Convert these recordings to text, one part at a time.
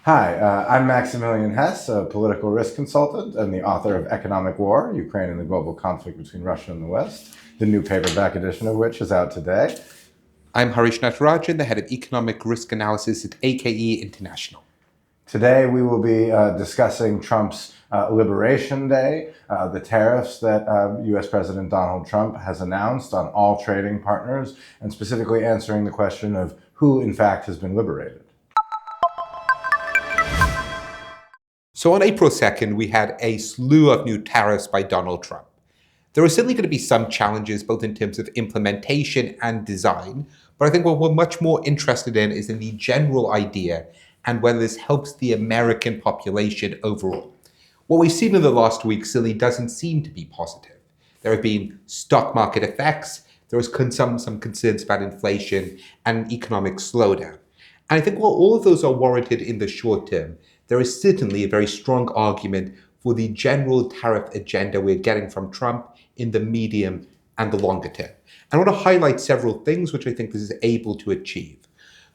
Hi, I'm Maximilian Hess, a political risk consultant and the author of Economic War, Ukraine and the Global Conflict Between Russia and the West, the new paperback edition of which is out today. I'm Harish Natarajan, the head of economic risk analysis at AKE International. Today we will be discussing Trump's Liberation Day, the tariffs that US President Donald Trump has announced on all trading partners, and specifically answering the question of who in fact has been liberated. So on April 2nd, we had a slew of new tariffs by Donald Trump. There are certainly going to be some challenges, both in terms of implementation and design, but I think what we're much more interested in is in the general idea and whether this helps the American population overall. What we've seen in the last week certainly doesn't seem to be positive. There have been stock market effects, there was some concerns about inflation and economic slowdown. And I think while all of those are warranted in the short term, there is certainly a very strong argument for the general tariff agenda we're getting from Trump in the medium and the longer term. And I want to highlight several things which I think this is able to achieve.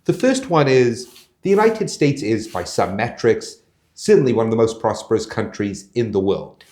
The first one is the United States is, by some metrics, certainly one of the most prosperous countries in the world.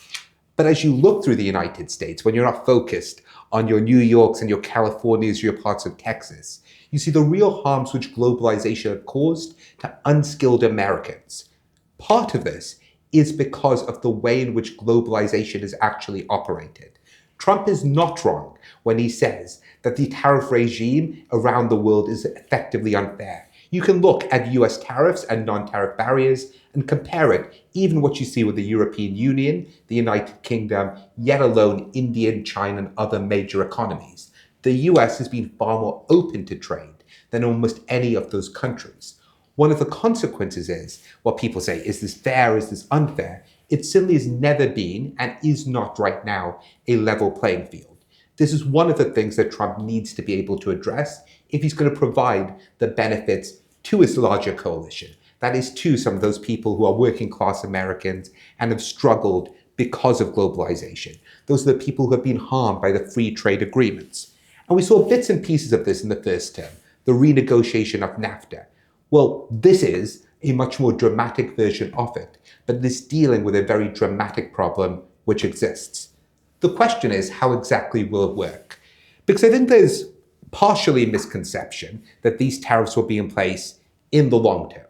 But as you look through the United States, when you're not focused on your New Yorks and your Californias, your parts of Texas, you see the real harms which globalization had caused to unskilled Americans. Part of this is because of the way in which globalization is actually operated. Trump is not wrong when he says that the tariff regime around the world is effectively unfair. You can look at US tariffs and non-tariff barriers and compare it, even what you see with the European Union, the United Kingdom, yet alone India, China, and other major economies. The US has been far more open to trade than almost any of those countries. One of the consequences is, what people say, is this fair, is this unfair? It certainly has never been, and is not right now, a level playing field. This is one of the things that Trump needs to be able to address if he's going to provide the benefits to his larger coalition. That is, to some of those people who are working class Americans and have struggled because of globalization. Those are the people who have been harmed by the free trade agreements. And we saw bits and pieces of this in the first term, the renegotiation of NAFTA. Well, this is a much more dramatic version of it, but it is dealing with a very dramatic problem which exists. The question is, how exactly will it work? Because I think there's partially a misconception that these tariffs will be in place in the long term.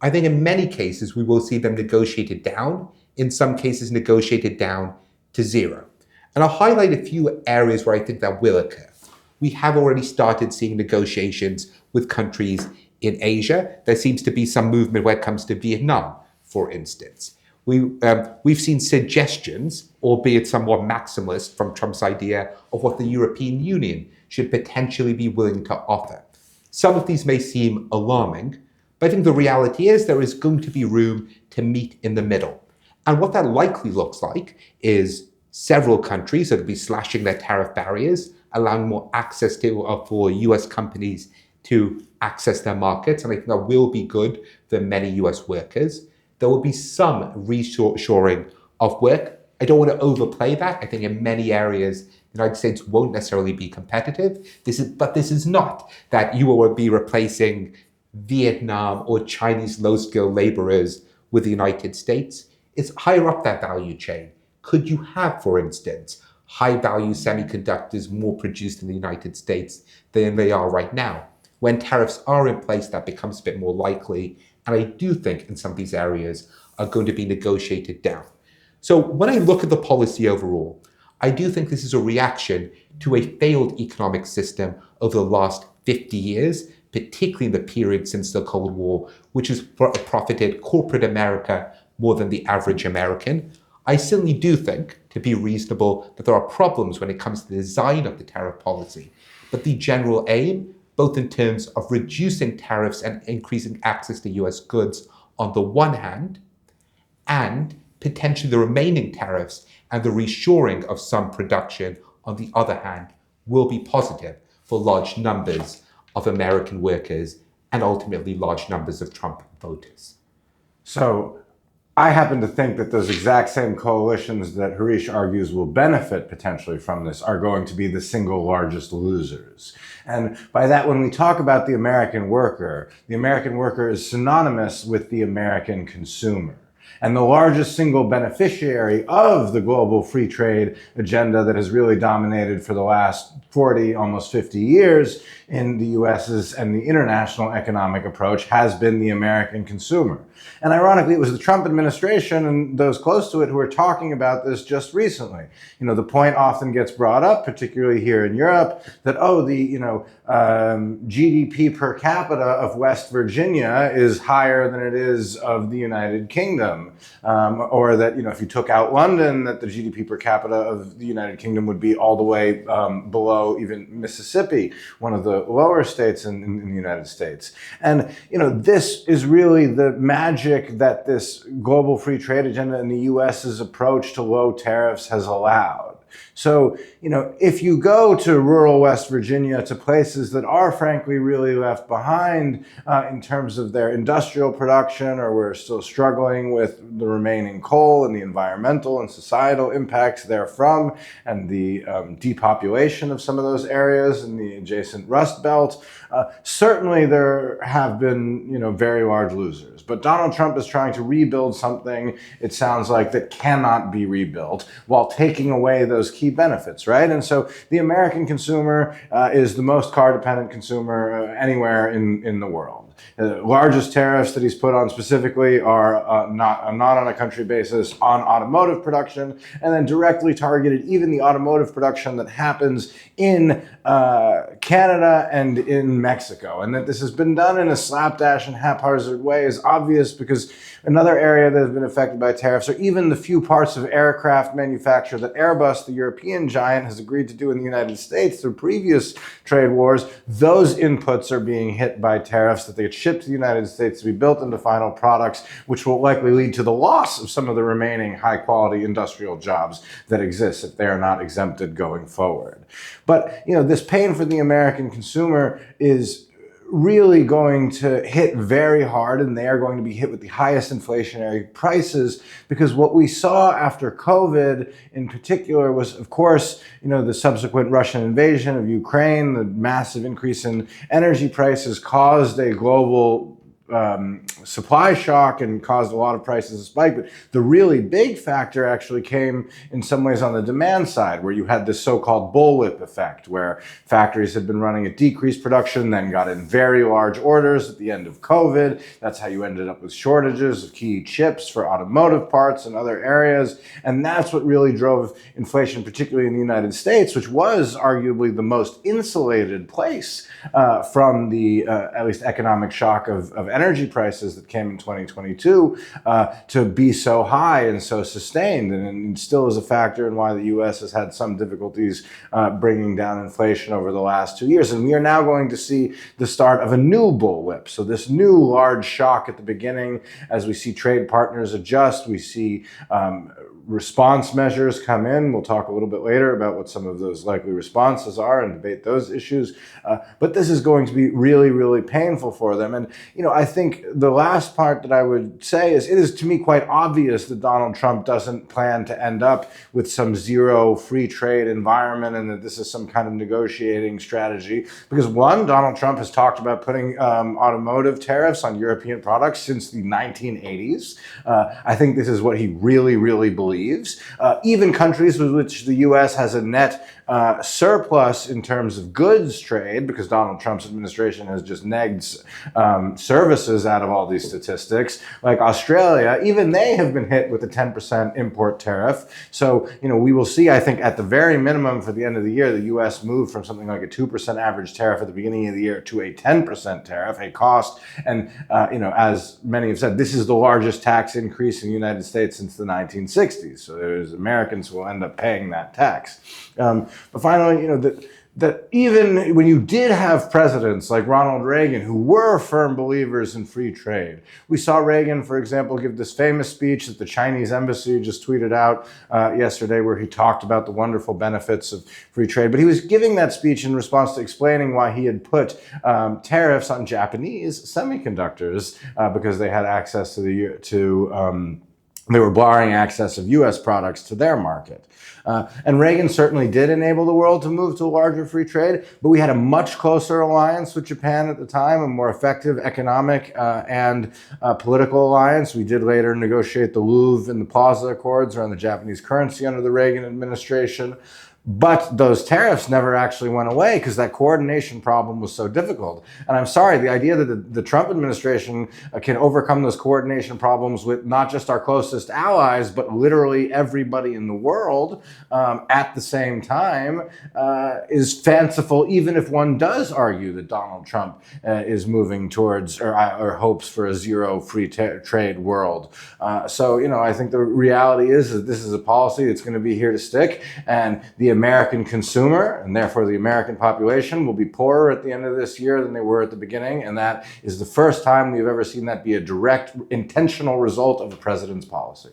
I think in many cases, we will see them negotiated down, in some cases negotiated down to zero. And I'll highlight a few areas where I think that will occur. We have already started seeing negotiations with countries in Asia. There seems to be some movement when it comes to Vietnam, for instance. We've seen suggestions, albeit somewhat maximalist, from Trump's idea of what the European Union should potentially be willing to offer. Some of these may seem alarming, but I think the reality is there is going to be room to meet in the middle. And what that likely looks like is several countries that will be slashing their tariff barriers, allowing more access for US companies to access their markets. And I think that will be good for many US workers. There will be some reshoring of work. I don't want to overplay that. I think in many areas, the United States won't necessarily be competitive. But this is not that you will be replacing Vietnam or Chinese low-skilled laborers with the United States. It's higher up that value chain. Could you have, for instance, high-value semiconductors more produced in the United States than they are right now? When tariffs are in place, that becomes a bit more likely. And I do think in some of these areas are going to be negotiated down. So when I look at the policy overall, I do think this is a reaction to a failed economic system over the last 50 years, particularly in the period since the Cold War, which has profited corporate America more than the average American. I certainly do think, to be reasonable, that there are problems when it comes to the design of the tariff policy. But the general aim, both in terms of reducing tariffs and increasing access to US goods on the one hand, and potentially the remaining tariffs and the reshoring of some production on the other hand, will be positive for large numbers of American workers and ultimately large numbers of Trump voters. So I happen to think that those exact same coalitions that Harish argues will benefit potentially from this are going to be the single largest losers. And by that, when we talk about the American worker is synonymous with the American consumer. And the largest single beneficiary of the global free trade agenda that has really dominated for the last 40, almost 50 years in the US's and the international economic approach has been the American consumer. And ironically, it was the Trump administration and those close to it who are talking about this just recently. You know, the point often gets brought up, particularly here in Europe, that, oh, the, GDP per capita of West Virginia is higher than it is of the United Kingdom. Or that, if you took out London, that the GDP per capita of the United Kingdom would be all the way below even Mississippi, one of the lower states in the United States. And, this is really the magic that this global free trade agenda and the US's approach to low tariffs has allowed. So, if you go to rural West Virginia, to places that are frankly really left behind in terms of their industrial production, or we're still struggling with the remaining coal and the environmental and societal impacts therefrom, and the depopulation of some of those areas in the adjacent Rust Belt, certainly there have been, very large losers. But Donald Trump is trying to rebuild something, it sounds like, that cannot be rebuilt while taking away those key benefits, right? And so the American consumer is the most car-dependent consumer anywhere in the world. The largest tariffs that he's put on specifically are not on a country basis on automotive production, and then directly targeted even the automotive production that happens in Canada and in Mexico. And that this has been done in a slapdash and haphazard way is obvious, because another area that has been affected by tariffs are even the few parts of aircraft manufacture that Airbus, the European giant, has agreed to do in the United States through previous trade wars. Those inputs are being hit by tariffs that they get shipped to the United States to be built into final products, which will likely lead to the loss of some of the remaining high-quality industrial jobs that exist if they are not exempted going forward. But, this pain for the American consumer is really going to hit very hard, and they are going to be hit with the highest inflationary prices, because what we saw after COVID in particular was, of course, the subsequent Russian invasion of Ukraine. The massive increase in energy prices caused a global supply shock and caused a lot of prices to spike. But the really big factor actually came in some ways on the demand side, where you had this so-called bullwhip effect, where factories had been running at decreased production, then got in very large orders at the end of COVID. That's how you ended up with shortages of key chips for automotive parts and other areas. And that's what really drove inflation, particularly in the United States, which was arguably the most insulated place from the at least economic shock of energy prices that came in 2022 to be so high and so sustained, and still is a factor in why the U.S. has had some difficulties bringing down inflation over the last 2 years. And we are now going to see the start of a new bullwhip. So this new large shock at the beginning, as we see trade partners adjust, we see response measures come in. We'll talk a little bit later about what some of those likely responses are and debate those issues. But this is going to be really, really painful for them. And, I think the last part that I would say is, it is to me quite obvious that Donald Trump doesn't plan to end up with some zero free trade environment, and that this is some kind of negotiating strategy. Because one, Donald Trump has talked about putting automotive tariffs on European products since the 1980s. I think this is what he really, really believes. Even countries with which the U.S. has a net surplus in terms of goods trade, because Donald Trump's administration has just negged services out of all these statistics, like Australia, even they have been hit with a 10% import tariff. So, we will see, I think, at the very minimum for the end of the year, the U.S. move from something like a 2% average tariff at the beginning of the year to a 10% tariff, a cost. And, as many have said, this is the largest tax increase in the United States since the 1960s. So there's Americans who will end up paying that tax. But finally, that even when you did have presidents like Ronald Reagan who were firm believers in free trade, we saw Reagan, for example, give this famous speech that the Chinese embassy just tweeted out yesterday, where he talked about the wonderful benefits of free trade. But he was giving that speech in response to explaining why he had put tariffs on Japanese semiconductors because they had access to They were barring access of U.S. products to their market. And Reagan certainly did enable the world to move to larger free trade, but we had a much closer alliance with Japan at the time, a more effective economic and political alliance. We did later negotiate the Louvre and the Plaza Accords around the Japanese currency under the Reagan administration. But those tariffs never actually went away because that coordination problem was so difficult. And I'm sorry, the idea that the Trump administration can overcome those coordination problems with not just our closest allies, but literally everybody in the world at the same time is fanciful, even if one does argue that Donald Trump is moving towards or hopes for a zero free trade world. So, I think the reality is that this is a policy that's going to be here to stick, and the American consumer, and therefore the American population, will be poorer at the end of this year than they were at the beginning, and that is the first time we've ever seen that be a direct, intentional result of the president's policy.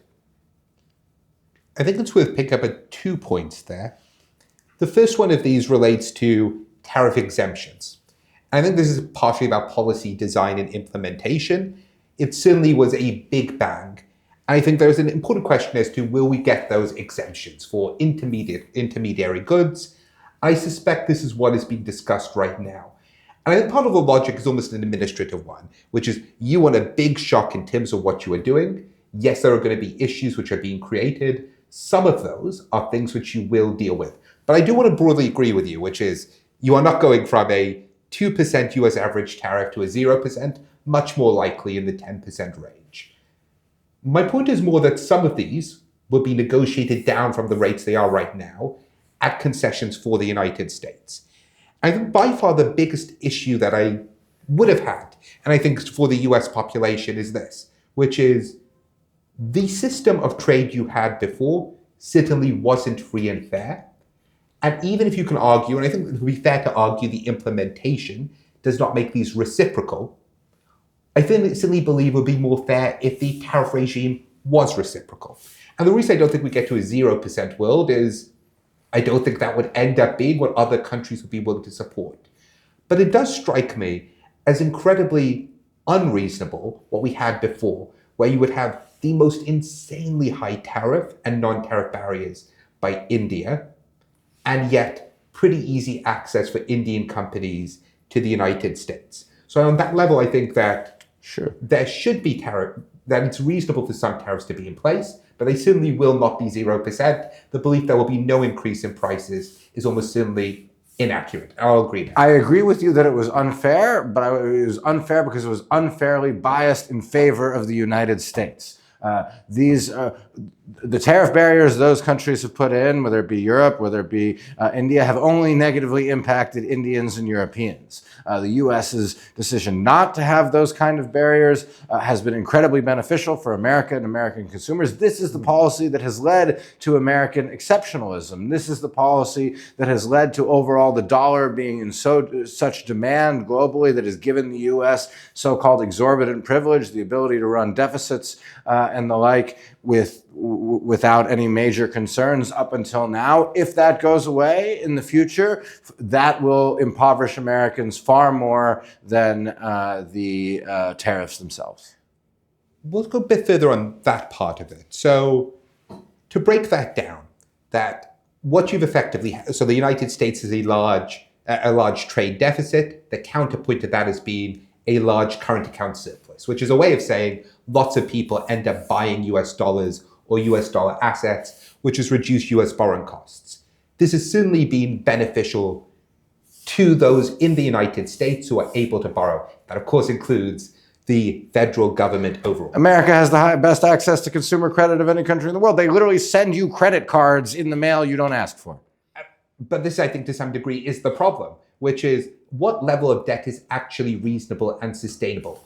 I think it's worth picking up at 2 points there. The first one of these relates to tariff exemptions. I think this is partially about policy design and implementation. It certainly was a big bang. I think there's an important question as to will we get those exemptions for intermediary goods. I suspect this is what is being discussed right now. And I think part of the logic is almost an administrative one, which is you want a big shock in terms of what you are doing. Yes, there are going to be issues which are being created. Some of those are things which you will deal with. But I do want to broadly agree with you, which is you are not going from a 2% US average tariff to a 0%, much more likely in the 10% range. My point is more that some of these will be negotiated down from the rates they are right now at concessions for the United States. I think by far the biggest issue that I would have had, and I think for the US population, is this, which is the system of trade you had before certainly wasn't free and fair. And even if you can argue, and I think it would be fair to argue the implementation does not make these reciprocal, I certainly believe it would be more fair if the tariff regime was reciprocal. And the reason I don't think we get to a 0% world is I don't think that would end up being what other countries would be willing to support. But it does strike me as incredibly unreasonable what we had before, where you would have the most insanely high tariff and non-tariff barriers by India, and yet pretty easy access for Indian companies to the United States. So on that level, I think that there should be tariff, that it's reasonable for some tariffs to be in place, but they certainly will not be 0%. The belief there will be no increase in prices is almost certainly inaccurate. I'll agree. I agree with you that it was unfair, but it was unfair because it was unfairly biased in favor of the United States. The tariff barriers those countries have put in, whether it be Europe, whether it be India, have only negatively impacted Indians and Europeans. The U.S.'s decision not to have those kind of barriers has been incredibly beneficial for America and American consumers. This is the policy that has led to American exceptionalism. This is the policy that has led to overall the dollar being in such demand globally that has given the U.S. so-called exorbitant privilege, the ability to run deficits and the like without any major concerns up until now. If that goes away in the future, that will impoverish Americans far more than the tariffs themselves. We'll go a bit further on that part of it. So to break that down, that what you've effectively had, so the United States is a large trade deficit. The counterpoint to that has been a large current account surplus, which is a way of saying lots of people end up buying US dollars or US dollar assets, which has reduced US borrowing costs. This has certainly been beneficial to those in the United States who are able to borrow. That, of course, includes the federal government overall. America has the best access to consumer credit of any country in the world. They literally send you credit cards in the mail you don't ask for. But this, I think, to some degree, is the problem, which is what level of debt is actually reasonable and sustainable.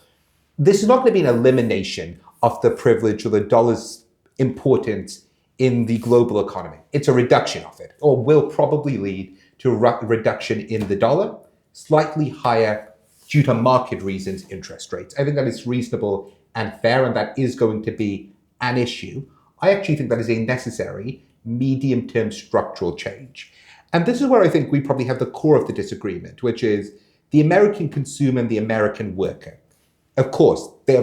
This is not going to be an elimination of the privilege or the dollar's importance in the global economy. It's a reduction of it, or will probably lead to a reduction in the dollar, slightly higher due to market reasons interest rates. I think that is reasonable and fair, and that is going to be an issue. I actually think that is a necessary medium-term structural change. And this is where I think we probably have the core of the disagreement, which is the American consumer and the American worker. Of course, they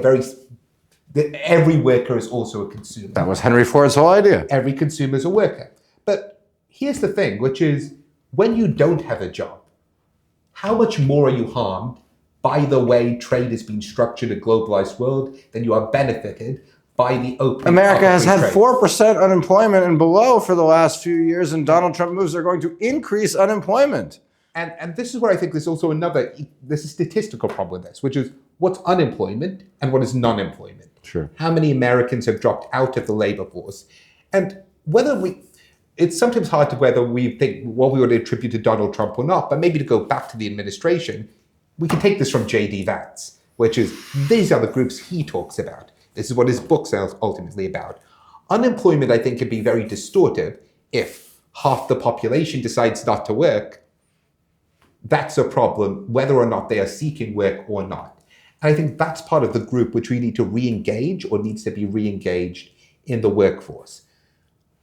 that every worker is also a consumer. That was Henry Ford's whole idea. Every consumer is a worker. But here's the thing, which is when you don't have a job, how much more are you harmed by the way trade has been structured in a globalized world than you are benefited by the opening America has had trade? 4% unemployment and below for the last few years, and Donald Trump moves are going to increase unemployment. And this is where I think there's also there's a statistical problem with this, which is what's unemployment and what is non-employment. Sure. How many Americans have dropped out of the labor force? And it's sometimes hard to whether we think what we would attribute to Donald Trump or not, but maybe to go back to the administration, we can take this from J.D. Vance, which is these are the groups he talks about. This is what his book's ultimately about. Unemployment, I think, can be very distortive if half the population decides not to work. That's a problem, whether or not they are seeking work or not. And I think that's part of the group which we need to re-engage or needs to be re-engaged in the workforce.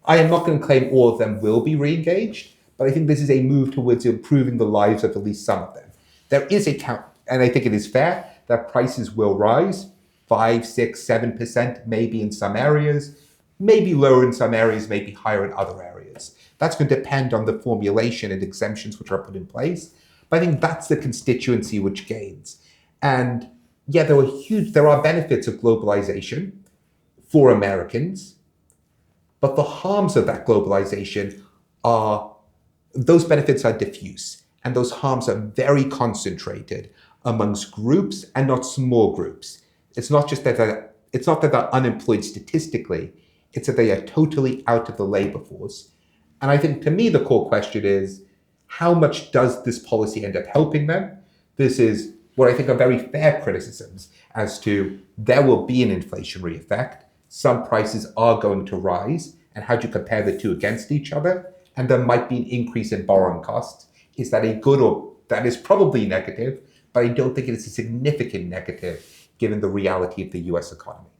I am not going to claim all of them will be re-engaged, but I think this is a move towards improving the lives of at least some of them. There is and I think it is fair that prices will rise 5, 6, 7%, maybe in some areas, maybe lower in some areas, maybe higher in other areas. That's going to depend on the formulation and exemptions which are put in place. But I think that's the constituency which gains. And yeah, there are benefits of globalization for Americans, but the harms of that globalization those benefits are diffuse, and those harms are very concentrated amongst groups and not small groups. It's not that they're unemployed statistically, it's that they are totally out of the labor force. And I think to me, the core question is, how much does this policy end up helping them? This is what I think are very fair criticisms as to there will be an inflationary effect. Some prices are going to rise. And how do you compare the two against each other? And there might be an increase in borrowing costs. Is that a good or that is probably negative, but I don't think it is a significant negative given the reality of the US economy.